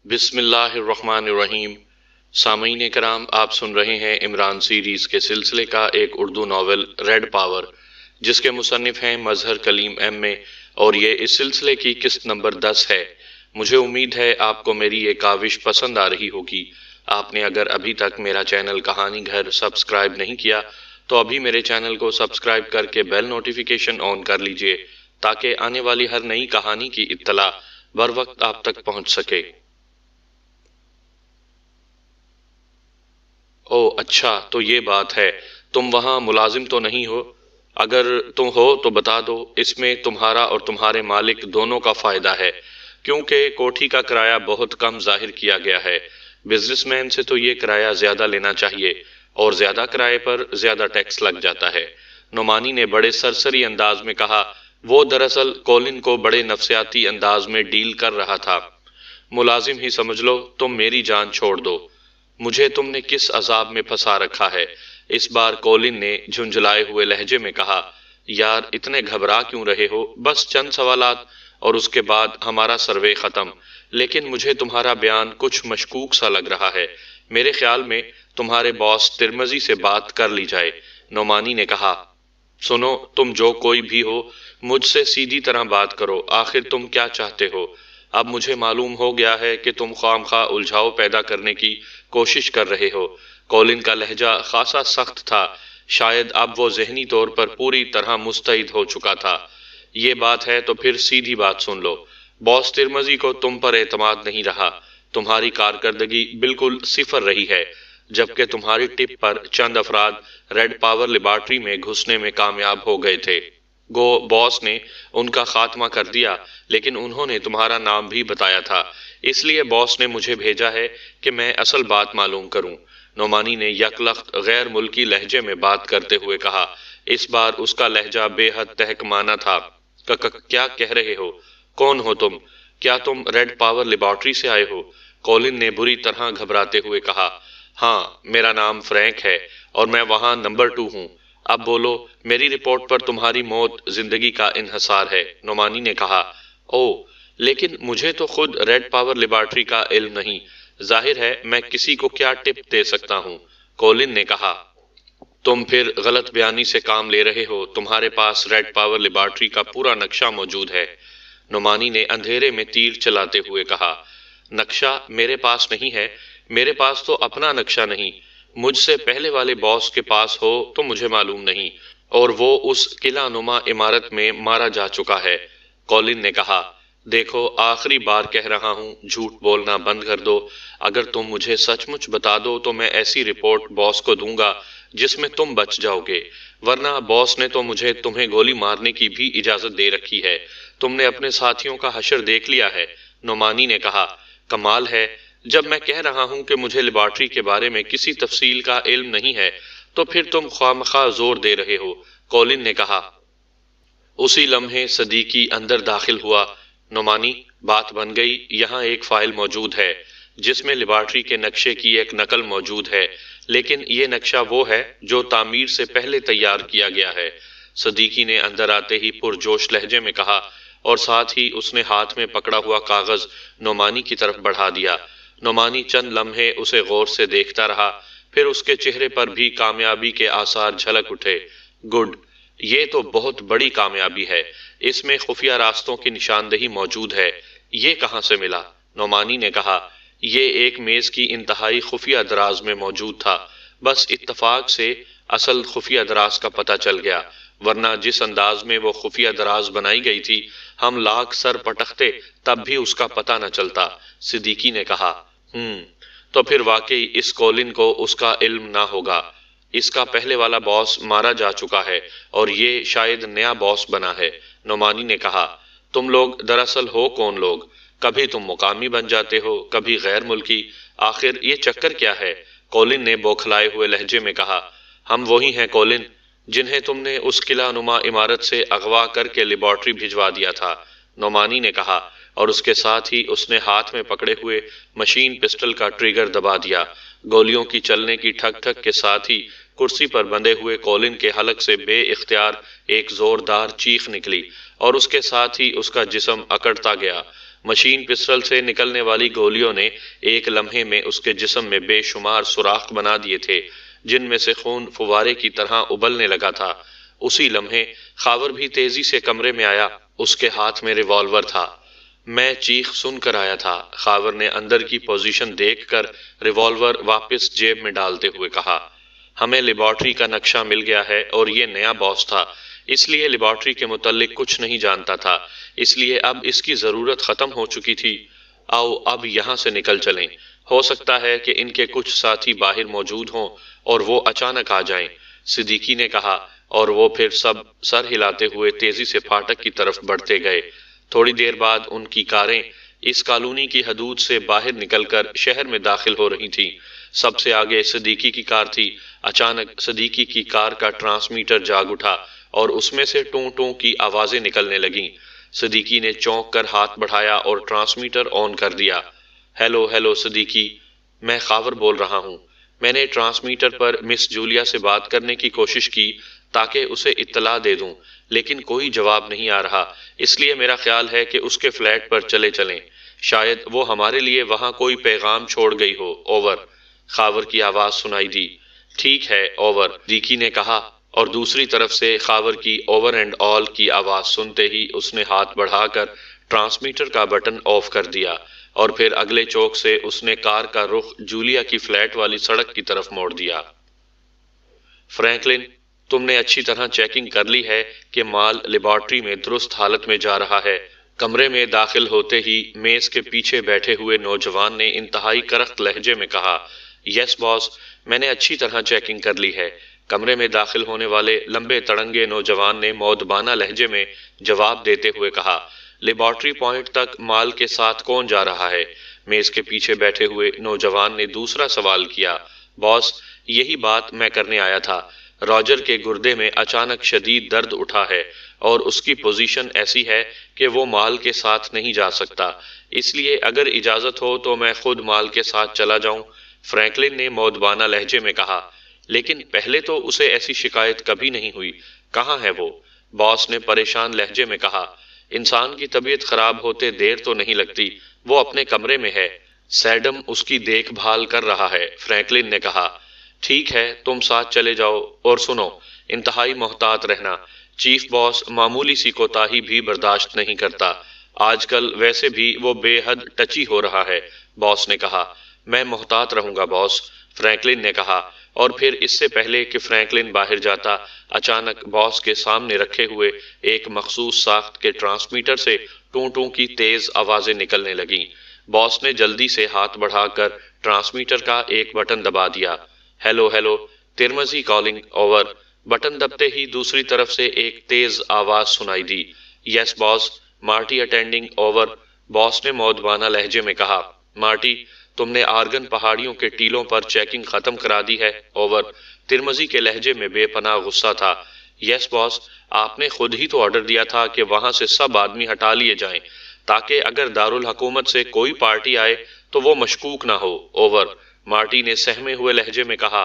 بسم اللہ الرحمن الرحیم۔ سامعین کرام، آپ سن رہے ہیں عمران سیریز کے سلسلے کا ایک اردو ناول ریڈ پاور، جس کے مصنف ہیں مظہر کلیم ایم اے، اور یہ اس سلسلے کی قسط نمبر 10 ہے۔ مجھے امید ہے آپ کو میری یہ کاوش پسند آ رہی ہوگی۔ آپ نے اگر ابھی تک میرا چینل کہانی گھر سبسکرائب نہیں کیا تو ابھی میرے چینل کو سبسکرائب کر کے بیل نوٹیفیکیشن آن کر لیجئے تاکہ آنے والی ہر نئی کہانی کی اطلاع بر وقت آپ تک پہنچ سکے۔ او اچھا، تو یہ بات ہے، تم وہاں ملازم تو نہیں ہو؟ اگر تم ہو تو بتا دو، اس میں تمہارا اور تمہارے مالک دونوں کا فائدہ ہے، کیونکہ کوٹھی کا کرایہ بہت کم ظاہر کیا گیا ہے۔ بزنس مین سے تو یہ کرایہ زیادہ لینا چاہیے، اور زیادہ کرائے پر زیادہ ٹیکس لگ جاتا ہے۔ نعمانی نے بڑے سرسری انداز میں کہا۔ وہ دراصل کولن کو بڑے نفسیاتی انداز میں ڈیل کر رہا تھا۔ ملازم ہی سمجھ لو، تم میری جان چھوڑ دو، مجھے تم نے کس عذاب میں پھنسا رکھا ہے؟ اس بار کولن نے جھنجھلائے ہوئے لہجے میں کہا۔ یار اتنے گھبرا کیوں رہے ہو؟ بس چند سوالات اور اس کے بعد ہمارا سروے ختم۔ لیکن مجھے تمہارا بیان کچھ مشکوک سا لگ رہا ہے۔ میرے خیال میں تمہارے باس ترمزی سے بات کر لی جائے۔ نعمانی نے کہا۔ سنو، تم جو کوئی بھی ہو، مجھ سے سیدھی طرح بات کرو۔ آخر تم کیا چاہتے ہو؟ اب مجھے معلوم ہو گیا ہے کہ تم خواہ خواہ الجھاؤ پیدا کرنے کی کوشش کر رہے ہو۔ کولن کا لہجہ خاصا سخت تھا، شاید اب وہ ذہنی طور پر پوری طرح مستعد ہو چکا تھا۔ یہ بات ہے تو پھر سیدھی بات سن لو۔ باس ترمزی کو تم پر اعتماد نہیں رہا، تمہاری کارکردگی بالکل صفر رہی ہے، جبکہ تمہاری ٹپ پر چند افراد ریڈ پاور لیبارٹری میں گھسنے میں کامیاب ہو گئے تھے۔ گو باس نے ان کا خاتمہ کر دیا، لیکن انہوں نے تمہارا نام بھی بتایا تھا، اس لیے باس نے مجھے بھیجا ہے کہ میں اصل بات معلوم کروں۔ نعمانی نے یک لخت غیر ملکی لہجے میں بات کرتے ہوئے کہا۔ اس بار اس کا لہجہ بے حد تحکمانہ تھا۔ کیا کہہ رہے ہو؟ کون ہو تم؟ کیا تم ریڈ پاور لیبارٹری سے آئے ہو؟ کولن نے بری طرح گھبراتے ہوئے کہا۔ ہاں، میرا نام فرینک ہے اور میں وہاں نمبر 2 ہوں۔ اب بولو، میری رپورٹ پر تمہاری موت زندگی کا انحصار ہے، نعمانی نے کہا۔ او، لیکن مجھے تو خود ریڈ پاور لیبارٹری کا علم نہیں، ظاہر ہے میں کسی کو کیا ٹپ دے سکتا ہوں، کولن نے کہا۔ تم پھر غلط بیانی سے کام لے رہے ہو، تمہارے پاس ریڈ پاور لیبارٹری کا پورا نقشہ موجود ہے، نعمانی نے اندھیرے میں تیر چلاتے ہوئے کہا۔ نقشہ میرے پاس نہیں ہے، میرے پاس تو اپنا نقشہ نہیں، مجھ سے پہلے والے باس کے پاس ہو تو مجھے معلوم نہیں، اور وہ اس قلعہ نما عمارت میں مارا جا چکا ہے، کولن نے کہا۔ دیکھو، آخری بار کہہ رہا ہوں، جھوٹ بولنا بند کر دو۔ اگر تم مجھے سچ مچ بتا دو تو میں ایسی رپورٹ باس کو دوں گا جس میں تم بچ جاؤ گے، ورنہ باس نے تو مجھے تمہیں گولی مارنے کی بھی اجازت دے رکھی ہے۔ تم نے اپنے ساتھیوں کا حشر دیکھ لیا ہے، نعمانی نے کہا۔ کمال ہے، جب میں کہہ رہا ہوں کہ مجھے لیبارٹری کے بارے میں کسی تفصیل کا علم نہیں ہے تو پھر تم خواہ زور دے رہے ہو، کولن نے کہا۔ اسی لمحے صدیقی اندر داخل ہوا۔ نعمانی، بات بن گئی، یہاں ایک فائل موجود ہے جس میں لیبارٹری کے نقشے کی ایک نقل موجود ہے، لیکن یہ نقشہ وہ ہے جو تعمیر سے پہلے تیار کیا گیا ہے، صدیقی نے اندر آتے ہی پرجوش لہجے میں کہا، اور ساتھ ہی اس نے ہاتھ میں پکڑا ہوا کاغذ نعمانی کی طرف بڑھا دیا۔ نعمانی چند لمحے اسے غور سے دیکھتا رہا، پھر اس کے چہرے پر بھی کامیابی کے آثار جھلک اٹھے۔ گڈ، یہ تو بہت بڑی کامیابی ہے، اس میں خفیہ راستوں کی نشاندہی موجود ہے۔ یہ کہاں سے ملا؟ نعمانی نے کہا۔ یہ ایک میز کی انتہائی خفیہ دراز میں موجود تھا، بس اتفاق سے اصل خفیہ دراز کا پتہ چل گیا، ورنہ جس انداز میں وہ خفیہ دراز بنائی گئی تھی، ہم لاکھ سر پٹکتے تب بھی اس کا پتہ نہ چلتا، صدیقی نے کہا۔ تو پھر واقعی اس کولن کو اس کا علم نہ ہوگا، اس کا پہلے والا باس مارا جا چکا ہے اور یہ شاید نیا باس بنا ہے، نعمانی نے کہا۔ تم لوگ دراصل ہو کون لوگ؟ کبھی تم مقامی بن جاتے ہو، کبھی غیر ملکی، آخر یہ چکر کیا ہے؟ کولن نے بوکھلائے ہوئے لہجے میں کہا۔ ہم وہی ہیں کولن، جنہیں تم نے اس قلعہ نما عمارت سے اغوا کر کے لیبارٹری بھجوا دیا تھا، نعمانی نے کہا، اور اس کے ساتھ ہی اس نے ہاتھ میں پکڑے ہوئے مشین پسٹل کا ٹریگر دبا دیا۔ گولیوں کی چلنے کی ٹھک ٹھک کے ساتھ ہی کرسی پر بندھے ہوئے کولن کے حلق سے بے اختیار ایک زوردار چیخ نکلی، اور اس کے ساتھ ہی اس کا جسم اکڑتا گیا۔ مشین پسٹل سے نکلنے والی گولیوں نے ایک لمحے میں اس کے جسم میں بے شمار سوراخ بنا دیے تھے جن میں سے خون فوارے کی طرح ابلنے لگا تھا۔ اسی لمحے خاور بھی تیزی سے کمرے میں آیا، اس کے ہاتھ میں ریوالور تھا۔ میں چیخ سن کر آیا تھا۔ خاور نے اندر کی پوزیشن دیکھ کر ریوالور واپس جیب میں ڈالتے ہوئے کہا، ہمیں لیبارٹری کا نقشہ مل گیا ہے اور یہ نیا باس تھا، اس لیے لیبارٹری کے متعلق کچھ نہیں جانتا تھا، اس لیے اب اس کی ضرورت ختم ہو چکی تھی۔ آؤ اب یہاں سے نکل چلیں، ہو سکتا ہے کہ ان کے کچھ ساتھی باہر موجود ہوں اور وہ اچانک آ جائیں، صدیقی نے کہا، اور وہ پھر سب سر ہلاتے ہوئے تیزی سے پھاٹک کی طرف بڑھتے گئے۔ تھوڑی دیر بعد ان کی کاریں اس کالونی کی حدود سے باہر نکل کر شہر میں داخل ہو رہی تھیں۔ سب سے آگے صدیقی کی کار تھی۔ اچانک صدیقی کی کار کا ٹرانسمیٹر جاگ اٹھا اور اس میں سے ٹوں ٹوں کی آوازیں نکلنے لگیں۔ صدیقی نے چونک کر ہاتھ بڑھایا اور ٹرانسمیٹر آن کر دیا۔ ہیلو ہیلو صدیقی، میں خاور بول رہا ہوں۔ میں نے ٹرانسمیٹر پر مس جولیا سے بات کرنے کی کوشش کی تاکہ اسے اطلاع دے دوں، لیکن کوئی جواب نہیں آ رہا، اس لیے میرا خیال ہے کہ اس کے فلیٹ پر چلے چلیں، شاید وہ ہمارے لیے وہاں کوئی پیغام چھوڑ گئی ہو۔ اوور، خاور کی آواز سنائی دی۔ ٹھیک ہے اوور، صدیقی نے کہا، اور دوسری طرف سے خاور کی اوور اینڈ آل کی آواز سنتے ہی اس نے ہاتھ بڑھا کر ٹرانسمیٹر کا بٹن آف کر دیا، اور پھر اگلے چوک سے اس نے کار کا رخ جولیا کی فلیٹ والی سڑک کی طرف موڑ دیا۔ فرینکلن، تم نے اچھی طرح چیکنگ کر لی ہے کہ مال لیبارٹری میں درست حالت میں جا رہا ہے؟ کمرے میں داخل ہوتے ہی میز کے پیچھے بیٹھے ہوئے نوجوان نے انتہائی کرخت لہجے میں کہا، یس باس، میں نے اچھی طرح چیکنگ کر لی ہے۔ کمرے میں داخل ہونے والے لمبے تڑنگے نوجوان نے مودبانہ لہجے میں جواب دیتے ہوئے کہا، لیبارٹری پوائنٹ تک مال کے ساتھ کون جا رہا ہے؟ میز کے پیچھے بیٹھے ہوئے نوجوان نے دوسرا سوال کیا، باس، یہی بات میں کرنے آیا تھا۔ راجر کے گردے میں اچانک شدید درد اٹھا ہے اور اس کی پوزیشن ایسی ہے کہ وہ مال کے ساتھ نہیں جا سکتا، اس لیے اگر اجازت ہو تو میں خود مال کے ساتھ چلا جاؤں، فرینکلن نے مودبانہ لہجے میں کہا۔ لیکن پہلے تو اسے ایسی شکایت کبھی نہیں ہوئی، کہاں ہے وہ؟ باس نے پریشان لہجے میں کہا، انسان کی طبیعت خراب ہوتے دیر تو نہیں لگتی، وہ اپنے کمرے میں ہے، سیڈم اس کی دیکھ بھال کر رہا ہے، فرینکلن نے کہا۔ ٹھیک ہے، تم ساتھ چلے جاؤ، اور سنو، انتہائی محتاط رہنا، چیف باس معمولی سی کوتاہی بھی برداشت نہیں کرتا، آج کل ویسے بھی وہ بے حد ٹچی ہو رہا ہے، باس نے کہا۔ میں محتاط رہوں گا باس، فرینکلن نے کہا، اور پھر اس سے پہلے کہ فرینکلن باہر جاتا، اچانک باس کے سامنے رکھے ہوئے ایک مخصوص ساخت کے ٹرانسمیٹر سے ٹوں ٹوں کی تیز آوازیں نکلنے لگیں۔ باس نے جلدی سے ہاتھ بڑھا کر ٹرانسمیٹر کا ایک بٹن دبا دیا۔ ہیلو ہیلو، ترمزی کالنگ، اوور۔ بٹن دبتے ہی دوسری طرف سے ایک تیز آواز سنائی دی، یس باس، مارٹی اٹینڈنگ، اوور، باس نے مودبانہ لہجے میں کہا۔ مارٹی، تم نے آرگن پہاڑیوں کے ٹیلوں پر چیکنگ ختم کرا دی ہے، اوور۔ ترمزی کے لہجے میں بے پناہ غصہ تھا۔ یس باس، آپ نے خود ہی تو آرڈر دیا تھا کہ وہاں سے سب آدمی ہٹا لیے جائیں تاکہ اگر دارالحکومت سے کوئی پارٹی آئے تو وہ مشکوک نہ ہو، اوور، مارٹی نے سہمے ہوئے لہجے میں کہا۔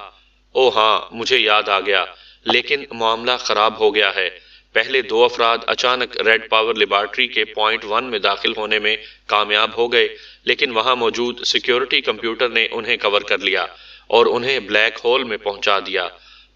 او ہاں، مجھے یاد آ گیا، لیکن معاملہ خراب ہو گیا ہے۔ پہلے دو افراد اچانک ریڈ پاور لیبارٹری کے پوائنٹ 1 میں داخل ہونے میں کامیاب ہو گئے، لیکن وہاں موجود سیکیورٹی کمپیوٹر نے انہیں کور کر لیا اور انہیں بلیک ہول میں پہنچا دیا۔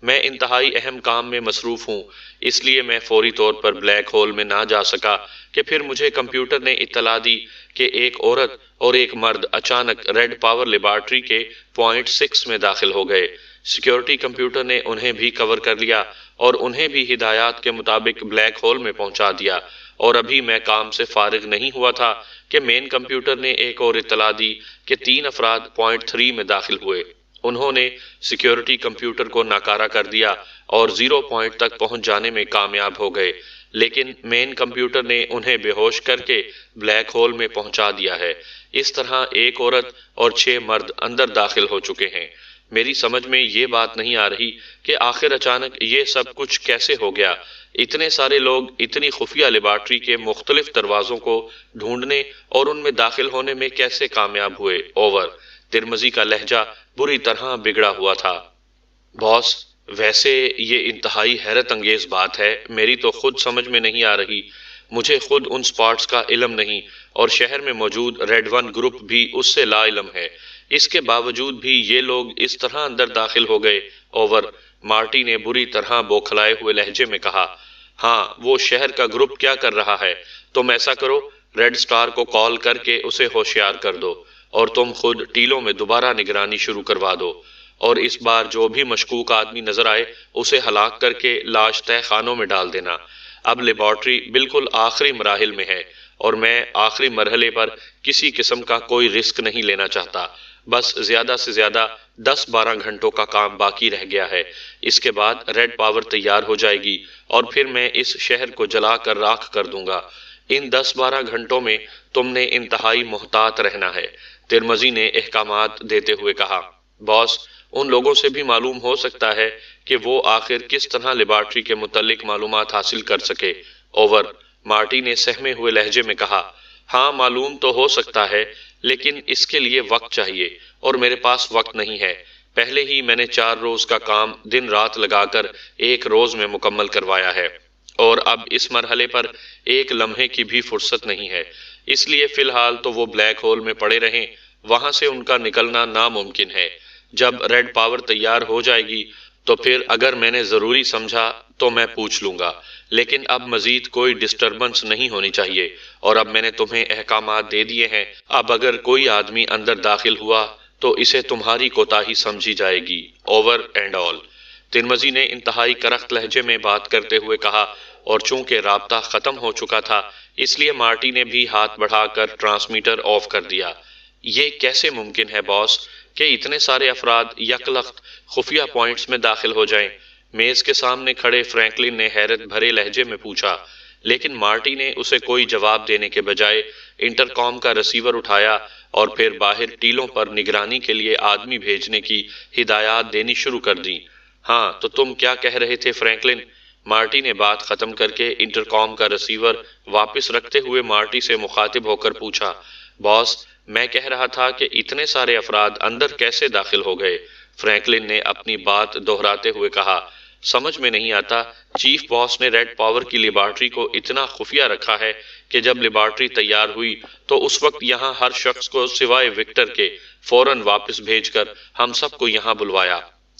میں انتہائی اہم کام میں مصروف ہوں، اس لیے میں فوری طور پر بلیک ہول میں نہ جا سکا کہ پھر مجھے کمپیوٹر نے اطلاع دی کہ ایک عورت اور ایک مرد اچانک ریڈ پاور لیبارٹری کے پوائنٹ 6 میں داخل ہو گئے۔ سیکیورٹی کمپیوٹر نے انہیں بھی کور کر لیا اور انہیں بھی ہدایات کے مطابق بلیک ہول میں پہنچا دیا، اور ابھی میں کام سے فارغ نہیں ہوا تھا کہ مین کمپیوٹر نے ایک اور اطلاع دی کہ 3 افراد پوائنٹ 3 میں داخل ہوئے۔ انہوں نے سیکیورٹی کمپیوٹر کو ناکارہ کر دیا اور 0 پوائنٹ تک پہنچ جانے میں کامیاب ہو گئے، لیکن مین کمپیوٹر نے انہیں بے ہوش کر کے بلیک ہول میں پہنچا دیا ہے۔ اس طرح ایک عورت اور 6 مرد اندر داخل ہو چکے ہیں۔ میری سمجھ میں یہ بات نہیں آ رہی کہ آخر اچانک یہ سب کچھ کیسے ہو گیا۔ اتنے سارے لوگ اتنی خفیہ لیبارٹری کے مختلف دروازوں کو ڈھونڈنے اور ان میں داخل ہونے میں کیسے کامیاب ہوئے، اوور۔ ترمزی کا لہجہ بری طرح بگڑا ہوا تھا۔ باس، ویسے یہ انتہائی حیرت انگیز بات ہے، میری تو خود سمجھ میں نہیں آ رہی۔ مجھے خود ان سپاٹس کا علم نہیں اور شہر میں موجود ریڈ ون گروپ بھی اس سے لا علم ہے۔ اس کے باوجود بھی یہ لوگ اس طرح اندر داخل ہو گئے۔ اوور، مارٹی نے بری طرح بوکھلائے ہوئے لہجے میں کہا۔ ہاں، وہ شہر کا گروپ کیا کر رہا ہے؟ تم ایسا کرو، ریڈ سٹار کو کال کر کے اسے ہوشیار کر دو اور تم خود ٹیلوں میں دوبارہ نگرانی شروع کروا دو، اور اس بار جو بھی مشکوک آدمی نظر آئے اسے ہلاک کر کے لاش تہہ خانوں میں ڈال دینا۔ اب لیبارٹری بالکل آخری مراحل میں ہے اور میں آخری مرحلے پر کسی قسم کا کوئی رسک نہیں لینا چاہتا۔ بس زیادہ سے زیادہ 10-12 گھنٹوں کا کام باقی رہ گیا ہے۔ اس کے بعد ریڈ پاور تیار ہو جائے گی اور پھر میں اس شہر کو جلا کر راکھ کر دوں گا۔ ان 10-12 گھنٹوں میں تم نے انتہائی محتاط رہنا ہے، ترمزی نے احکامات دیتے ہوئے کہا۔ باس، ان لوگوں سے بھی معلوم ہو سکتا ہے کہ وہ آخر کس طرح لیبارٹری کے متعلق معلومات حاصل کر سکے۔ اوور، مارٹی نے سہمے ہوئے لہجے میں کہا۔ ہاں، معلوم تو ہو سکتا ہے، لیکن اس کے لیے وقت چاہیے اور میرے پاس وقت نہیں ہے۔ پہلے ہی میں نے 4 روز کا کام دن رات لگا کر 1 روز میں مکمل کروایا ہے اور اب اس مرحلے پر 1 لمحے کی بھی فرصت نہیں ہے۔ اس لیے فی الحال تو وہ بلیک ہول میں پڑے رہیں، وہاں سے ان کا نکلنا ناممکن ہے۔ جب ریڈ پاور تیار ہو جائے گی تو پھر اگر میں نے ضروری سمجھا تو میں پوچھ لوں گا، لیکن اب مزید کوئی ڈسٹربنس نہیں ہونی چاہیے اور اب میں نے تمہیں احکامات دے دیے ہیں۔ اب اگر کوئی آدمی اندر داخل ہوا تو اسے تمہاری کوتاہی سمجھی جائے گی۔ اوور اینڈ آل، ترمزی نے انتہائی کرخت لہجے میں بات کرتے ہوئے کہا، اور چونکہ رابطہ ختم ہو چکا تھا اس لیے مارٹی نے بھی ہاتھ بڑھا کر ٹرانسمیٹر آف کر دیا۔ یہ کیسے ممکن ہے باس کہ اتنے سارے افراد یکلخت خفیہ پوائنٹس میں داخل ہو جائیں؟ میز کے سامنے کھڑے فرینکلن نے حیرت بھرے لہجے میں پوچھا، لیکن مارٹی نے اسے کوئی جواب دینے کے بجائے انٹرکام کا ریسیور اٹھایا اور پھر باہر ٹیلوں پر نگرانی کے لیے آدمی بھیجنے کی ہدایات دینی شروع کر دی۔ ہاں، تو تم کیا کہہ رہے تھے فرینکلن؟ مارٹی نے بات ختم کر کے انٹرکام کا ریسیور واپس رکھتے ہوئے مارٹی سے مخاطب ہو کر پوچھا۔ باس، میں کہہ رہا تھا کہ اتنے سارے افراد اندر کیسے داخل ہو گئے؟ فرینکلن نے اپنی بات دہراتے ہوئے کہا۔ سمجھ میں نہیں آتا، چیف باس نے ریڈ پاور کی لیبارٹری کو اتنا خفیہ رکھا ہے کہ جب لیبارٹری تیار ہوئی تو اس وقت یہاں ہر شخص کو سوائے وکٹر کے فوراً واپس بھیج کر ہم سب کو یہاں بلوایا۔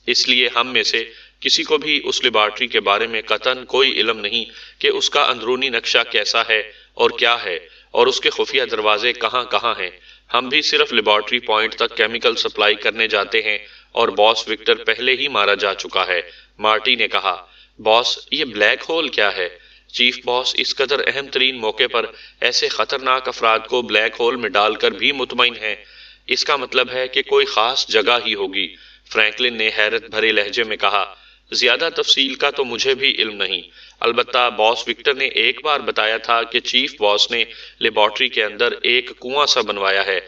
اس لیے ہم میں سے کسی کو بھی اس لیبارٹری کے بارے میں قطعاً کوئی علم نہیں کہ اس کا اندرونی نقشہ کیسا ہے اور کیا ہے اور اس کے خفیہ دروازے کہاں کہاں ہیں۔ ہم بھی صرف لیبارٹری پوائنٹ تک کیمیکل سپلائی کرنے جاتے ہیں اور باس وکٹر پہلے ہی مارا جا چکا ہے۔ مارٹی نے کہا۔ باس، یہ بلیک ہول کیا ہے؟ چیف باس اس قدر اہم ترین موقع پر ایسے خطرناک افراد کو بلیک ہول میں ڈال کر بھی مطمئن ہیں؟ اس کا مطلب ہے کہ کوئی خاص جگہ ہی ہوگی، فرینکلن نے حیرت بھرے لہجے میں کہا۔ زیادہ تفصیل کا تو مجھے بھی علم نہیں، البتہ باس وکٹر نے ایک بار بتایا تھا کہ چیف باس نے لیبارٹری کے اندر ایک کنواں سا بنوایا ہے،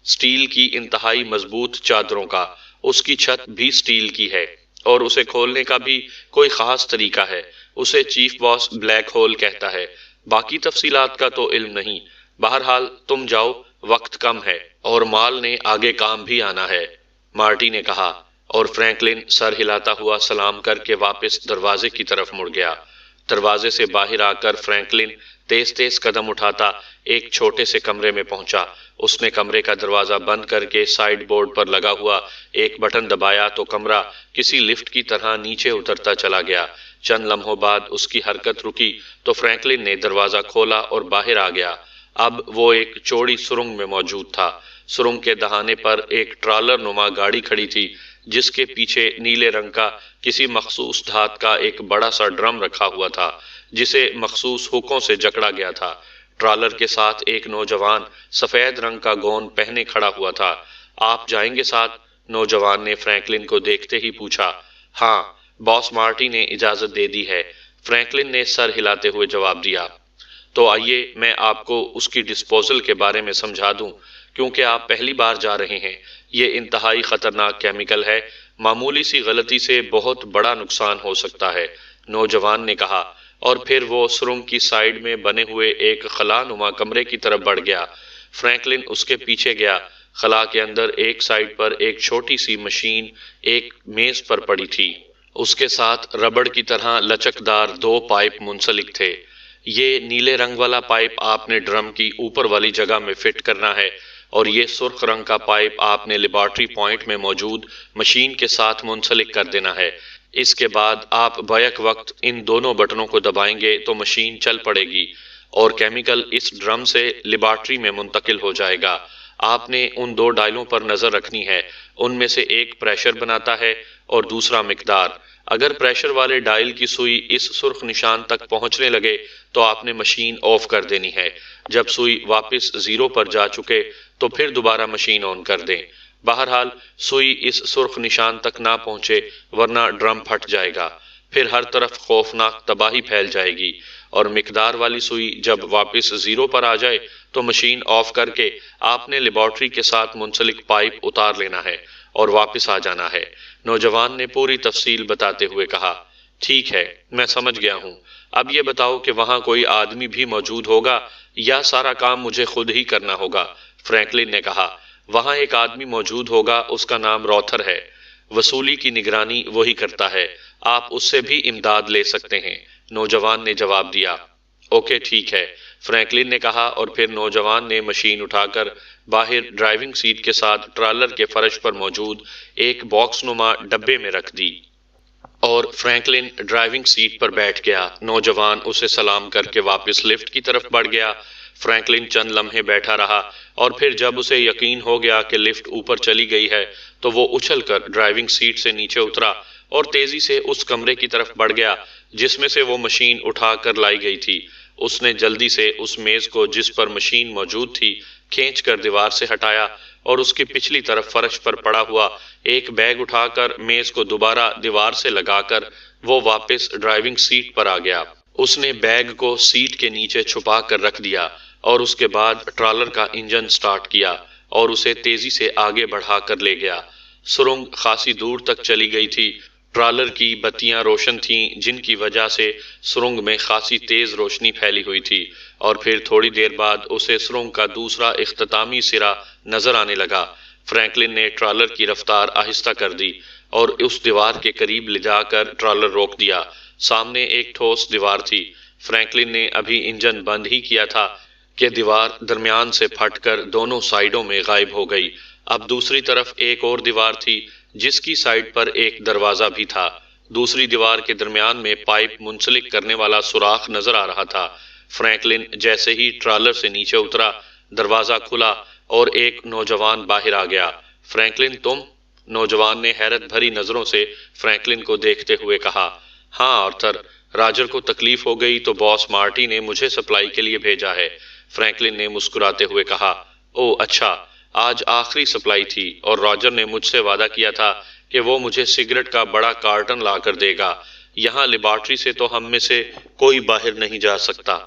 سٹیل کی انتہائی مضبوط چادروں کا۔ اس کی چھت بھی سٹیل کی ہے اور اسے کھولنے کا بھی کوئی خاص طریقہ ہے۔ اسے چیف باس بلیک ہول کہتا ہے۔ باقی تفصیلات کا تو علم نہیں۔ بہرحال تم جاؤ، وقت کم ہے اور مال نے آگے کام بھی آنا ہے، مارٹی نے کہا، اور فرینکلن سر ہلاتا ہوا سلام کر کے واپس دروازے کی طرف مڑ گیا۔ دروازے سے باہر آ کر فرینکلن تیز تیز قدم اٹھاتا ایک چھوٹے سے کمرے میں پہنچا۔ اس نے کمرے کا دروازہ بند کر کے سائیڈ بورڈ پر لگا ہوا ایک بٹن دبایا تو کمرہ کسی لفٹ کی طرح نیچے اترتا چلا گیا۔ چند لمحوں بعد اس کی حرکت رکی تو فرینکلن نے دروازہ کھولا اور باہر آ گیا۔ اب وہ ایک چوڑی سرنگ میں موجود تھا۔ سرنگ کے دہانے پر ایک ٹرالر نما گاڑی کھڑی تھی جس کے پیچھے نیلے رنگ کا کسی مخصوص دھات کا ایک بڑا سا ڈرم رکھا ہوا تھا جسے مخصوص ہکوں سے جکڑا گیا تھا۔ ٹرالر کے ساتھ ایک نوجوان سفید رنگ کا گون پہنے کھڑا ہوا تھا۔ آپ جائیں گے ساتھ؟ نوجوان نے فرینکلن کو دیکھتے ہی پوچھا۔ ہاں، باس مارٹی نے اجازت دے دی ہے، فرینکلن نے سر ہلاتے ہوئے جواب دیا۔ تو آئیے میں آپ کو اس کی ڈسپوزل کے بارے میں سمجھا دوں، کیونکہ آپ پہلی بار جا رہے ہیں۔ یہ انتہائی خطرناک کیمیکل ہے، معمولی سی غلطی سے بہت بڑا نقصان ہو سکتا ہے، نوجوان نے کہا، اور پھر وہ سرنگ کی سائیڈ میں بنے ہوئے ایک خلا نما کمرے کی طرف بڑھ گیا۔ فرینکلن اس کے پیچھے گیا۔ خلا کے اندر ایک سائیڈ پر ایک چھوٹی سی مشین ایک میز پر پڑی تھی، اس کے ساتھ ربڑ کی طرح لچکدار 2 پائپ منسلک تھے۔ یہ نیلے رنگ والا پائپ آپ نے ڈرم کی اوپر والی جگہ میں فٹ کرنا ہے اور یہ سرخ رنگ کا پائپ آپ نے لیبارٹری پوائنٹ میں موجود مشین کے ساتھ منسلک کر دینا ہے۔ اس کے بعد آپ بیک وقت ان دونوں بٹنوں کو دبائیں گے تو مشین چل پڑے گی اور کیمیکل اس ڈرم سے لیبارٹری میں منتقل ہو جائے گا۔ آپ نے ان دو ڈائلوں پر نظر رکھنی ہے، ان میں سے ایک پریشر بناتا ہے اور دوسرا مقدار۔ اگر پریشر والے ڈائل کی سوئی اس سرخ نشان تک پہنچنے لگے تو آپ نے مشین آف کر دینی ہے۔ جب سوئی واپس زیرو پر جا چکے تو پھر دوبارہ مشین آن کر دیں۔ بہرحال سوئی اس سرخ نشان تک نہ پہنچے ورنہ ڈرم پھٹ جائے گا، پھر ہر طرف خوفناک تباہی پھیل جائے گی، اور مقدار والی سوئی جب واپس زیرو پر آ جائے تو مشین آف کر کے آپ نے لیبارٹری کے ساتھ منسلک پائپ اتار لینا ہے اور واپس آ جانا ہے۔ نوجوان نے پوری تفصیل بتاتے ہوئے کہا، ٹھیک ہے، میں سمجھ گیا ہوں۔ اب یہ بتاؤ کہ وہاں کوئی آدمی بھی موجود ہوگا یا سارا کام مجھے خود ہی کرنا ہوگا؟ فرینکلن نے کہا، وہاں ایک آدمی موجود ہوگا، اس کا نام روتھر ہے۔ وصولی کی نگرانی وہی کرتا ہے، آپ اس سے بھی امداد لے سکتے ہیں، نوجوان نے جواب دیا۔ اوکے ٹھیک ہے، فرینکلن نے کہا، اور پھر نوجوان نے مشین اٹھا کر باہر ڈرائیونگ سیٹ کے ساتھ ٹرالر کے فرش پر موجود ایک باکس نما ڈبے میں رکھ دی اور فرینکلن ڈرائیونگ سیٹ پر بیٹھ گیا۔ نوجوان اسے سلام کر کے واپس لفٹ کی طرف بڑھ گیا۔ فرینکلن چند لمحے بیٹھا رہا اور پھر جب اسے یقین ہو گیا کہ لفٹ اوپر چلی گئی ہے تو وہ اچھل کر ڈرائیونگ سیٹ سے نیچے اترا اور تیزی سے اس کمرے کی طرف بڑھ گیا جس میں سے وہ مشین اٹھا کر لائی گئی تھی۔ اس نے جلدی سے اس میز کو جس پر مشین موجود تھی کھینچ کر دیوار سے ہٹایا اور اس کی پچھلی طرف فرش پر پڑا ہوا ایک بیگ اٹھا کر میز کو دوبارہ دیوار سے لگا کر وہ واپس ڈرائیونگ سیٹ پر آ گیا۔ اس نے بیگ کو سیٹ کے نیچے چھپا کر رکھ دیا اور اس کے بعد ٹرالر کا انجن سٹارٹ کیا اور اسے تیزی سے آگے بڑھا کر لے گیا۔ سرنگ خاصی دور تک چلی گئی تھی۔ ٹرالر کی بتیاں روشن تھیں جن کی وجہ سے سرنگ میں خاصی تیز روشنی پھیلی ہوئی تھی، اور پھر تھوڑی دیر بعد اسے سرنگ کا دوسرا اختتامی سرا نظر آنے لگا۔ فرینکلن نے ٹرالر کی رفتار آہستہ کر دی اور اس دیوار کے قریب لے جا کر ٹرالر روک دیا۔ سامنے ایک ٹھوس دیوار تھی۔ فرینکلن نے ابھی انجن بند ہی کیا تھا کہ دیوار درمیان سے پھٹ کر دونوں سائیڈوں میں غائب ہو گئی۔ اب دوسری طرف ایک اور دیوار تھی جس کی سائیڈ پر ایک دروازہ بھی تھا۔ دوسری دیوار کے درمیان میں پائپ منسلک کرنے والا سوراخ نظر آ رہا تھا۔ فرینکلن جیسے ہی ٹرالر سے نیچے اترا، دروازہ کھلا اور ایک نوجوان باہر آ گیا۔ فرینکلن تم؟ نوجوان نے حیرت بھری نظروں سے فرینکلن کو دیکھتے ہوئے کہا۔ ہاں آرتھر، راجر کو تکلیف ہو گئی تو باس مارٹی نے مجھے سپلائی کے لیے بھیجا ہے، فرینکلن نے مسکراتے ہوئے کہا۔ او اچھا، آج آخری سپلائی تھی اور راجر نے مجھ سے وعدہ کیا تھا کہ وہ مجھے سگریٹ کا بڑا کارٹن لا کر دے گا۔ یہاں لیبارٹری سے تو ہم میں سے کوئی باہر نہیں جا سکتا،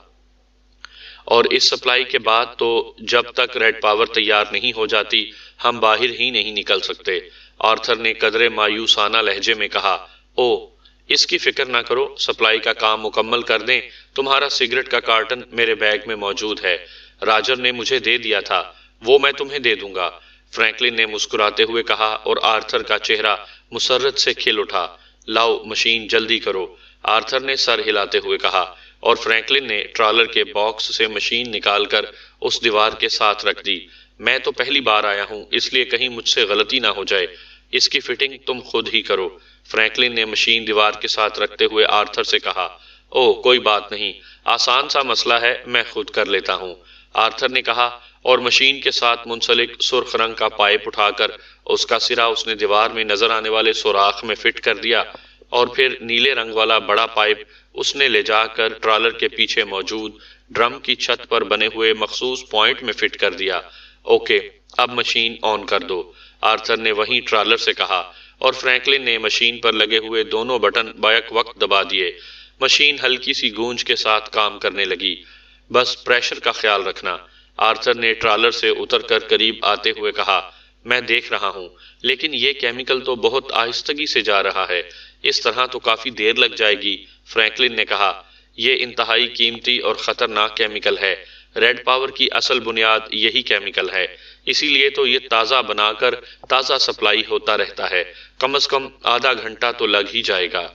اور اس سپلائی کے بعد تو جب تک ریڈ پاور تیار نہیں ہو جاتی ہم باہر ہی نہیں نکل سکتے، آرتھر نے قدرے مایوسانہ لہجے میں کہا۔ او اس کی فکر نہ کرو، سپلائی کا کام مکمل کر دیں، تمہارا سگریٹ کا کارٹن میرے بیگ میں موجود ہے، راجر نے مجھے دے دیا تھا، وہ میں تمہیں دے دوں گا، فرینکلن نے مسکراتے ہوئے کہا، اور آرتھر کا چہرہ مسرت سے کھل اٹھا۔ لاؤ مشین جلدی کرو، آرتھر نے سر ہلاتے ہوئے کہا، اور فرینکلن نے ٹرالر کے باکس سے مشین نکال کر اس دیوار کے ساتھ رکھ دی۔ میں تو پہلی بار آیا ہوں اس لیے کہیں مجھ سے غلطی نہ ہو جائے، اس کی فٹنگ تم خود ہی کرو، فرینکلن نے مشین دیوار کے ساتھ رکھتے ہوئے آرتھر سے کہا۔ او کوئی بات نہیں، آسان سا مسئلہ ہے، میں خود کر لیتا ہوں، آرتھر نے کہا، اور مشین کے ساتھ منسلک سرخ رنگ کا پائپ اٹھا کر اس کا سرا اس نے دیوار میں نظر آنے والے سوراخ میں فٹ کر دیا، اور پھر نیلے رنگ والا بڑا پائپ اس نے لے جا کر ٹرالر کے پیچھے موجود ڈرم کی چھت پر بنے ہوئے مخصوص پوائنٹ میں فٹ کر دیا۔ اوکے، اب مشین آن کر دو، آرتھر نے وہیں ٹرالر سے کہا، اور فرینکلن نے مشین پر لگے ہوئے دونوں بٹن بیک وقت دبا دیے۔ مشین ہلکی سی گونج کے ساتھ کام کرنے لگی۔ بس پریشر کا خیال رکھنا، آرتھر نے ٹرالر سے اتر کر قریب آتے ہوئے کہا۔ میں دیکھ رہا ہوں، لیکن یہ کیمیکل تو بہت آہستگی سے جا رہا ہے، اس طرح تو کافی دیر لگ جائے گی، فرینکلن نے کہا۔ یہ انتہائی قیمتی اور خطرناک کیمیکل ہے، ریڈ پاور کی اصل بنیاد یہی کیمیکل ہے، اسی لیے تو یہ تازہ بنا کر تازہ سپلائی ہوتا رہتا ہے، کم از کم آدھا گھنٹہ تو لگ ہی جائے گا۔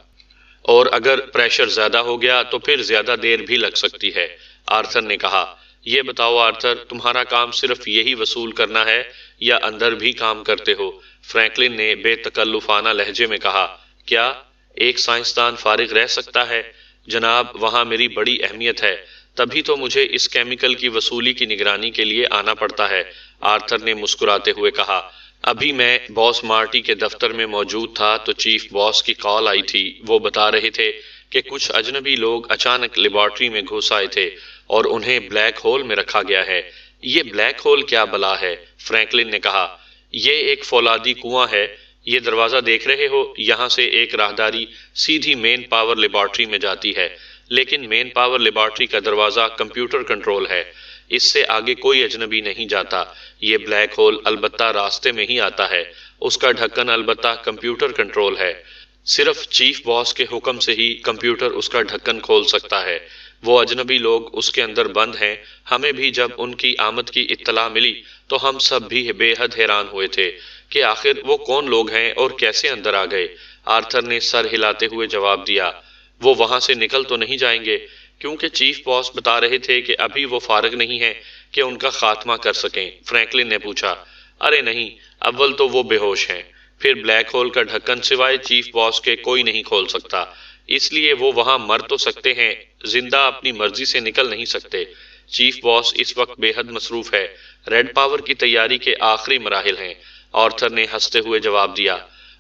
اور اگر پریشر زیادہ ہو گیا تو پھر زیادہ دیر بھی لگ سکتی ہے۔ آرتھر نے کہا، یہ بتاؤ آرتھر، تمہارا کام صرف یہی وصول کرنا ہے یا اندر بھی کام کرتے ہو؟ فرینکلن نے بے تکلفانہ لہجے میں کہا۔ کیا ایک سائنسدان فارغ رہ سکتا ہے؟ جناب، وہاں میری بڑی اہمیت ہے، تبھی تو مجھے اس کیمیکل کی وصولی کی نگرانی کے لیے آنا پڑتا ہے، آرتھر نے مسکراتے ہوئے کہا۔ ابھی میں باس مارٹی کے دفتر میں موجود تھا تو چیف باس کی کال آئی تھی۔ وہ بتا رہے تھے کہ کچھ اجنبی لوگ اچانک لیبارٹری میں گھس آئے تھے اور انہیں بلیک ہول میں رکھا گیا ہے۔ یہ بلیک ہول کیا بلا ہے؟ فرینکلن نے کہا، یہ ایک فولادی کنواں ہے۔ یہ دروازہ دیکھ رہے ہو؟ یہاں سے ایک راہداری سیدھی مین پاور لیبارٹری میں جاتی ہے، لیکن مین پاور لیبارٹری کا دروازہ کمپیوٹر کنٹرول ہے، اس سے آگے کوئی اجنبی نہیں جاتا۔ یہ بلیک ہول البتہ راستے میں ہی آتا ہے، اس کا ڈھکن البتہ کمپیوٹر کنٹرول ہے، صرف چیف باس کے حکم سے ہی کمپیوٹر اس کا ڈھکن کھول سکتا ہے۔ وہ اجنبی لوگ اس کے اندر بند ہیں۔ ہمیں بھی جب ان کی آمد کی اطلاع ملی تو ہم سب بھی بے حد حیران ہوئے تھے کہ آخر وہ کون لوگ ہیں اور کیسے اندر آ گئے۔ آرتھر نے سر ہلاتے ہوئے جواب دیا، وہ وہاں سے نکل تو نہیں جائیں گے، کیونکہ چیف باس بتا رہے تھے کہ ابھی وہ فارغ نہیں ہیں کہ ان کا خاتمہ کر سکیں۔ فرینکلن نے پوچھا، ارے نہیں، اول تو وہ بے ہوش ہیں، پھر بلیک ہول کا ڈھکن سوائے چیف باس کے کوئی نہیں کھول سکتا، اس لیے وہ وہاں مر تو سکتے ہیں، زندہ اپنی مرضی سے نکل نہیں سکتے۔ چیف باس اس وقت بے حد مصروف ہے، ریڈ پاور کی تیاری کے آخری مراحل ہیں۔ آرتھر نے ہنستے ہوئے جواب دیا،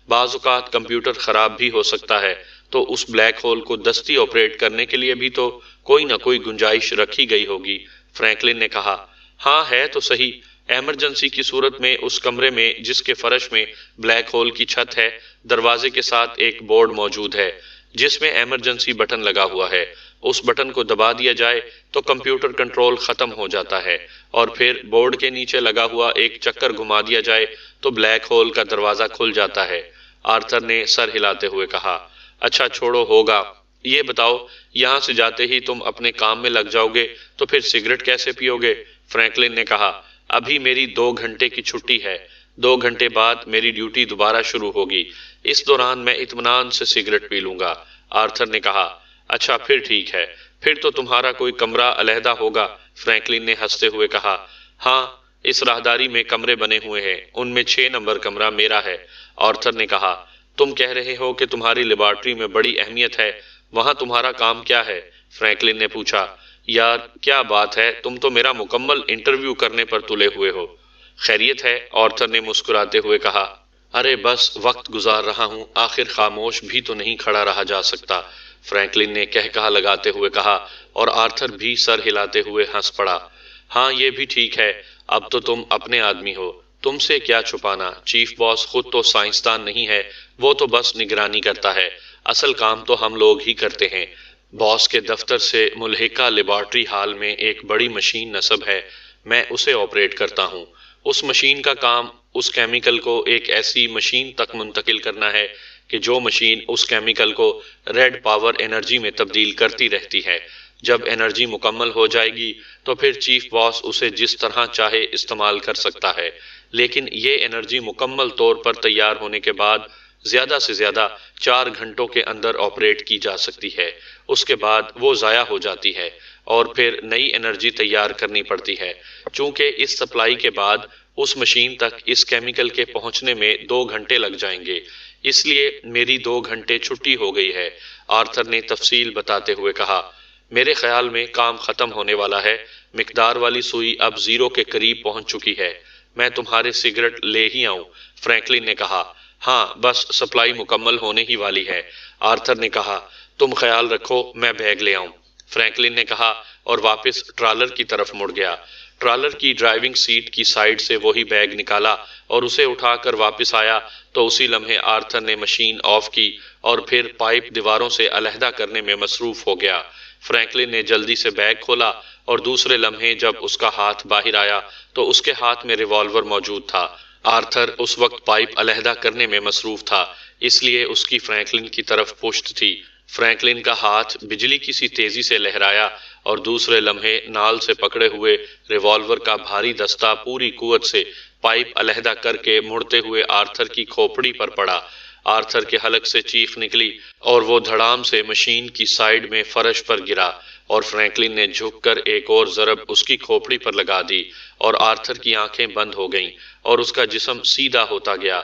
بعض اوقات کمپیوٹر خراب بھی ہو سکتا ہے، تو اس بلیک ہول کو دستی آپریٹ کرنے کے لیے بھی تو کوئی نہ کوئی گنجائش رکھی گئی ہوگی۔ فرینکلن نے کہا، ہاں ہے تو صحیح، ایمرجنسی کی صورت میں اس کمرے میں جس کے فرش میں بلیک ہول کی چھت ہے، دروازے کے ساتھ ایک بورڈ موجود ہے جس میں ایمرجنسی بٹن لگا ہوا ہے۔ اس بٹن کو دبا دیا جائے تو کمپیوٹر کنٹرول ختم ہو جاتا ہے، اور پھر بورڈ کے نیچے لگا ہوا ایک چکر گھما دیا جائے تو بلیک ہول کا دروازہ کھل جاتا ہے۔ آرتھر نے سر ہلاتے ہوئے کہا، اچھا چھوڑو، ہوگا۔ یہ بتاؤ، یہاں سے جاتے ہی تم اپنے کام میں لگ جاؤ گے تو پھر سگریٹ کیسے پیو گے؟ فرینکلن نے کہا، ابھی میری 2 گھنٹے کی چھٹی ہے، 2 گھنٹے بعد میری ڈیوٹی دوبارہ شروع ہوگی، اس دوران میں اطمینان سے سگریٹ پی لوں گا۔ آرتھر نے کہا، اچھا پھر ٹھیک ہے، پھر تو تمہارا کوئی کمرہ علیحدہ ہوگا۔ فرینکلن نے ہنستے ہوئے کہا، ہاں، اس راہداری میں کمرے بنے ہوئے ہیں، ان میں 6 نمبر کمرہ میرا ہے۔ آرتھر نے کہا، تم کہہ رہے ہو کہ تمہاری لیبارٹری میں بڑی اہمیت ہے، وہاں تمہارا کام کیا ہے؟ فرینکلن نے پوچھا، یار کیا بات ہے، تم تو میرا مکمل انٹرویو کرنے پر تلے ہوئے ہو۔ خیریت ہے؟ آرتھر نے مسکراتے ہوئے کہا، ارے بس وقت گزار رہا ہوں، آخر خاموش بھی تو نہیں کھڑا رہا جا سکتا، فرینکلن نے کہکہا لگاتے ہوئے کہا، اور آرتھر بھی سر ہلاتے ہوئے ہنس پڑا۔ ہاں یہ بھی ٹھیک ہے، اب تو تم اپنے آدمی ہو، تم سے کیا چھپانا، چیف باس خود تو سائنسدان نہیں ہے، وہ تو بس نگرانی کرتا ہے، اصل کام تو ہم لوگ ہی کرتے ہیں۔ باس کے دفتر سے ملحقہ لیبارٹری ہال میں ایک بڑی مشین نصب ہے، میں اسے آپریٹ کرتا ہوں۔ اس مشین کا کام اس کیمیکل کو ایک ایسی مشین تک منتقل کرنا ہے کہ جو مشین اس کیمیکل کو ریڈ پاور انرجی میں تبدیل کرتی رہتی ہے۔ جب انرجی مکمل ہو جائے گی تو پھر چیف باس اسے جس طرح چاہے استعمال کر سکتا ہے، لیکن یہ انرجی مکمل طور پر تیار ہونے کے بعد زیادہ سے زیادہ 4 گھنٹوں کے اندر آپریٹ کی جا سکتی ہے، اس کے بعد وہ ضائع ہو جاتی ہے اور پھر نئی انرجی تیار کرنی پڑتی ہے۔ چونکہ اس سپلائی کے بعد اس مشین تک اس کیمیکل کے پہنچنے میں 2 گھنٹے لگ جائیں گے، اس لیے میری 2 گھنٹے چھٹی ہو گئی ہے، آرتھر نے تفصیل بتاتے ہوئے کہا۔ میرے خیال میں کام ختم ہونے والا ہے، مقدار والی سوئی اب 0 کے قریب پہنچ چکی ہے، میں تمہارے سگریٹ لے ہی آؤں؟ فرینکلن نے کہا، ہاں بس سپلائی مکمل ہونے ہی والی ہے۔ آرتھر نے کہا، تم خیال رکھو، میں بیگ لے آؤں؟ فرینکلن نے کہا اور واپس ٹرالر کی طرف مڑ گیا۔ ٹرالر کی ڈرائیونگ سیٹ کی سائیڈ سے وہی بیگ نکالا اور اسے اٹھا کر واپس آیا تو اسی لمحے آرتھر نے مشین آف کی اور پھر پائپ دیواروں سے علیحدہ کرنے میں مصروف ہو گیا۔ فرینکلن نے جلدی سے بیگ کھولا اور دوسرے لمحے جب اس کا ہاتھ باہر آیا تو اس کے ہاتھ میں ریوالور موجود تھا۔ آرتھر اس وقت پائپ علیحدہ کرنے میں مصروف تھا، اس لیے اس کی فرینکلن کی طرف پشت تھی۔ فرینکلن کا ہاتھ بجلی کی سی تیزی سے لہرایا اور دوسرے لمحے نال سے پکڑے ہوئے ریوالور کا بھاری دستہ پوری قوت سے پائپ علیحدہ کر کے مڑتے ہوئے آرتھر کی کھوپڑی پر پڑا۔ آرتھر کے حلق سے چیخ نکلی اور وہ دھڑام سے مشین کی سائیڈ میں فرش پر گرا اور فرینکلن نے جھک کر ایک اور ضرب اس کی کھوپڑی پر لگا دی اور آرتھر کی آنکھیں بند ہو گئیں اور اس کا جسم سیدھا ہوتا گیا۔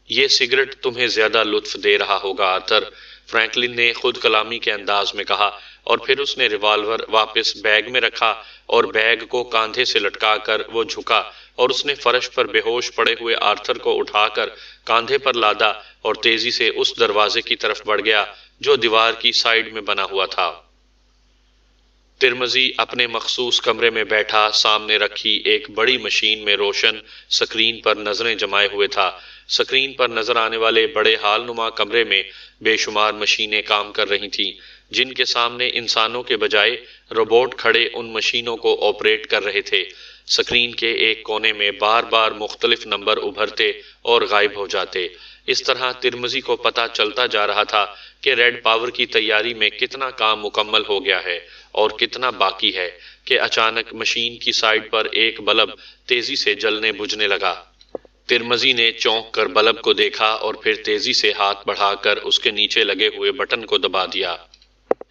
یہ سگریٹ تمہیں زیادہ لطف دے رہا ہوگا آرتھر، فرینکلن نے خود کلامی کے انداز میں کہا، اور پھر اس نے ریوالور واپس بیگ میں رکھا اور بیگ کو کاندھے سے لٹکا کر وہ جھکا اور اس نے فرش پر بے ہوش پڑے ہوئے آرتھر کو اٹھا کر کاندھے پر لادا اور تیزی سے اس دروازے کی طرف بڑھ گیا جو دیوار کی سائیڈ میں بنا ہوا تھا۔ ترمزی اپنے مخصوص کمرے میں بیٹھا سامنے رکھی ایک بڑی مشین میں روشن سکرین پر نظریں جمائے ہوئے تھا۔ سکرین پر نظر آنے والے بڑے ہال نما کمرے میں بے شمار مشینیں کام کر رہی تھیں، جن کے سامنے انسانوں کے بجائے روبوٹ کھڑے ان مشینوں کو آپریٹ کر رہے تھے۔ سکرین کے ایک کونے میں بار بار مختلف نمبر ابھرتے اور غائب ہو جاتے۔ اس طرح ترمزی کو پتہ چلتا جا رہا تھا کہ ریڈ پاور کی تیاری میں کتنا کام مکمل ہو گیا ہے اور کتنا باقی ہے کہ اچانک مشین کی سائیڈ پر ایک بلب تیزی سے جلنے بجھنے لگا۔ ترمزی نے چونک کر بلب کو دیکھا اور پھر تیزی سے ہاتھ بڑھا کر اس کے نیچے لگے ہوئے بٹن کو دبا دیا۔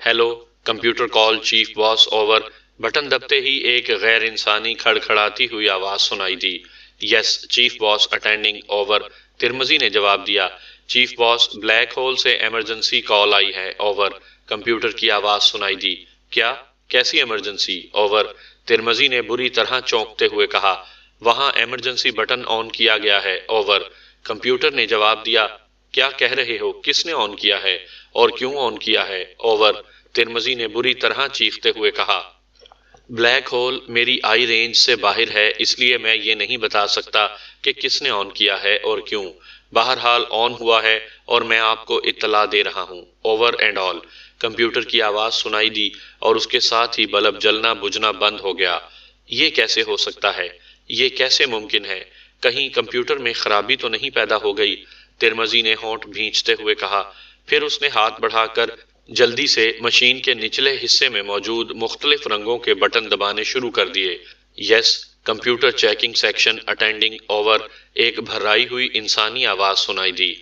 ہیلو، کمپیوٹر کال چیف باس اوور۔ بٹن دبتے ہی ایک غیر انسانی کھڑکھڑاتی ہوئی آواز سنائی دی۔ یس چیف باس اٹینڈنگ اوور، ترمزی نے جواب دیا۔ چیف باس، بلیک ہول سے ایمرجنسی کال آئی ہے اوور، کمپیوٹر کی آواز سنائی دی۔ کیا؟ کیسی ایمرجنسی اوور، ترمزی نے بری طرح چونکتے ہوئے کہا۔ وہاں ایمرجنسی بٹن آن کیا گیا ہے اوور، کمپیوٹر نے جواب دیا۔ کیا کہہ رہے ہو؟ کس نے آن کیا ہے اور کیوں آن کیا ہے اوور، ترمزی نے بری طرح چیختے ہوئے کہا۔ بلیک ہول میری آئی رینج سے باہر ہے، اس لیے میں یہ نہیں بتا سکتا کہ کس نے آن کیا ہے اور کیوں۔ بہرحال آن ہوا ہے اور میں آپ کو اطلاع دے رہا ہوں اوور اینڈ آل، کمپیوٹر کی آواز سنائی دی اور اس کے ساتھ ہی بلب جلنا بجھنا بند ہو گیا۔ یہ کیسے ہو سکتا ہے؟ یہ کیسے ممکن ہے؟ کہیں کمپیوٹر میں خرابی تو نہیں پیدا ہو گئی؟ ترمزی نے ہونٹ بھینچتے ہوئے کہا۔ پھر اس نے ہاتھ بڑھا کر جلدی سے مشین کے نچلے حصے میں موجود مختلف رنگوں کے بٹن دبانے شروع کر دیے۔ Yes computer checking section attending over, ایک بھرائی ہوئی انسانی آواز سنائی دی۔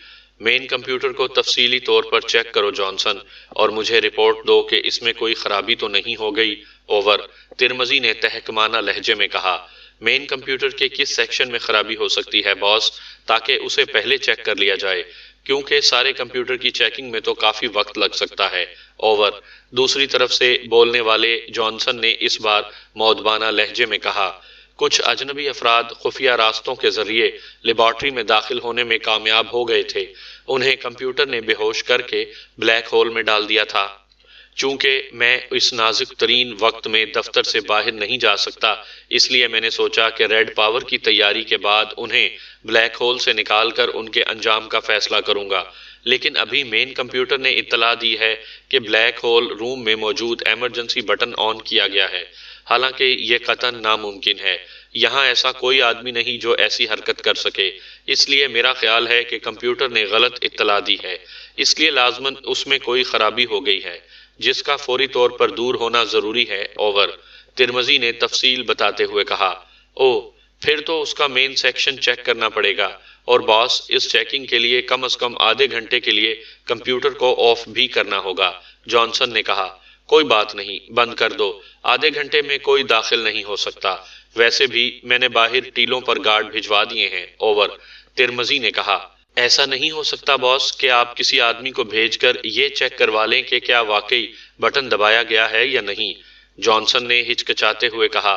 مین کمپیوٹر کو تفصیلی طور پر چیک کرو جانسن، اور مجھے رپورٹ دو کہ اس میں کوئی خرابی تو نہیں ہو گئی اوور، ترمزی نے تحکمانہ لہجے میں کہا۔ مین کمپیوٹر کے کس سیکشن میں خرابی ہو سکتی ہے باس، تاکہ اسے پہلے چیک کر لیا جائے، کیونکہ سارے کمپیوٹر کی چیکنگ میں تو کافی وقت لگ سکتا ہے اوور، دوسری طرف سے بولنے والے جانسن نے اس بار مؤدبانہ لہجے میں کہا۔ کچھ اجنبی افراد خفیہ راستوں کے ذریعے لیبارٹری میں داخل ہونے میں کامیاب ہو گئے تھے، انہیں کمپیوٹر نے بے ہوش کر کے بلیک ہول میں ڈال دیا تھا۔ چونکہ میں اس نازک ترین وقت میں دفتر سے باہر نہیں جا سکتا، اس لیے میں نے سوچا کہ ریڈ پاور کی تیاری کے بعد انہیں بلیک ہول سے نکال کر ان کے انجام کا فیصلہ کروں گا، لیکن ابھی مین کمپیوٹر نے اطلاع دی ہے کہ بلیک ہول روم میں موجود ایمرجنسی بٹن آن کیا گیا ہے، حالانکہ یہ قطعاً ناممکن ہے۔ یہاں ایسا کوئی آدمی نہیں جو ایسی حرکت کر سکے، اس لیے میرا خیال ہے کہ کمپیوٹر نے غلط اطلاع دی ہے، اس لیے لازماً اس میں کوئی خرابی ہو گئی ہے جس کا فوری طور پر دور ہونا ضروری ہے اوور، ترمزی نے تفصیل بتاتے ہوئے کہا۔ او، پھر تو اس کا مین سیکشن چیک کرنا پڑے گا، اور باس اس چیکنگ کے لیے کم از کم آدھے گھنٹے کے لیے کمپیوٹر کو آف بھی کرنا ہوگا، جانسن نے کہا۔ کوئی بات نہیں، بند کر دو، آدھے گھنٹے میں کوئی داخل نہیں ہو سکتا، ویسے بھی میں نے باہر ٹیلوں پر گارڈ بھجوا دیے ہیں اوور، ترمزی نے کہا۔ ایسا نہیں ہو سکتا باس کہ آپ کسی آدمی کو بھیج کر یہ چیک کروا لیں کہ کیا واقعی بٹن دبایا گیا ہے یا نہیں، جانسن نے ہچکچاتے ہوئے کہا۔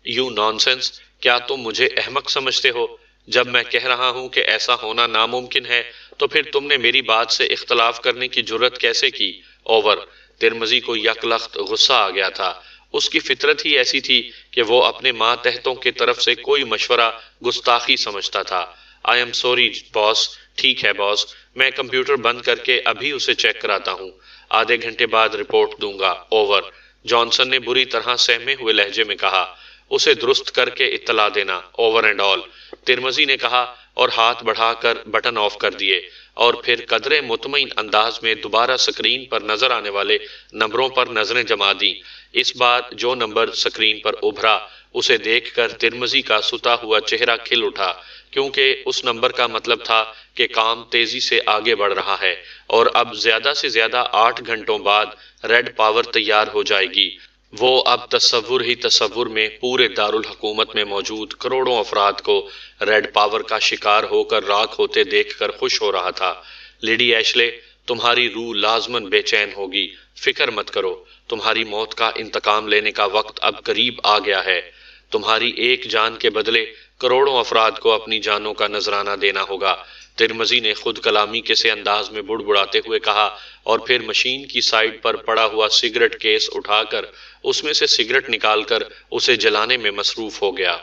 یو نانسنس، کیا تم مجھے احمق سمجھتے ہو؟ جب میں کہہ رہا ہوں کہ ایسا ہونا ناممکن ہے تو پھر تم نے میری بات سے اختلاف کرنے کی جرت کیسے کی اوور، ترمزی کو یک لخت غصہ آ گیا تھا۔ اس کی فطرت ہی ایسی تھی کہ وہ اپنے ماتحتوں کے طرف سے کوئی مشورہ گستاخی سمجھتا تھا۔ آئی ایم سوری باس، ٹھیک ہے باس، میں کمپیوٹر بند کر کے ابھی اسے چیک کراتا ہوں، آدھے گھنٹے بعد رپورٹ دوں گا اوور، جانسن نے بری طرح سہمے ہوئے لہجے میں کہا۔ اسے درست کر کے اطلاع دینا اوور اینڈ آل، ترمزی نے کہا، اور ہاتھ بڑھا کر بٹن آف کر دیے، اور پھر قدرے مطمئن انداز میں دوبارہ سکرین پر نظر آنے والے نمبروں پر نظریں جما دیں۔ اس بار جو نمبر سکرین پر ابھرا اسے دیکھ کر ترمذی کا ستا ہوا چہرہ کھل اٹھا، کیونکہ اس نمبر کا مطلب تھا کہ کام تیزی سے آگے بڑھ رہا ہے اور اب زیادہ سے زیادہ 8 گھنٹوں بعد ریڈ پاور تیار ہو جائے گی۔ وہ اب تصور ہی تصور میں پورے دارالحکومت میں موجود کروڑوں افراد کو ریڈ پاور کا شکار ہو کر راکھ ہوتے دیکھ کر خوش ہو رہا تھا۔ لیڈی ایشلے، تمہاری روح لازماً بے چین ہوگی، فکر مت کرو، تمہاری موت کا انتقام لینے کا وقت اب قریب آ گیا ہے۔ تمہاری ایک جان کے بدلے کروڑوں افراد کو اپنی جانوں کا نذرانہ دینا ہوگا، ترمذی نے خود کلامی کے سے انداز میں بڑبڑاتے ہوئے کہا، اور پھر مشین کی سائیڈ پر پڑا ہوا سگریٹ کیس اٹھا کر اس میں سے سگریٹ نکال کر اسے جلانے میں مصروف ہو گیا۔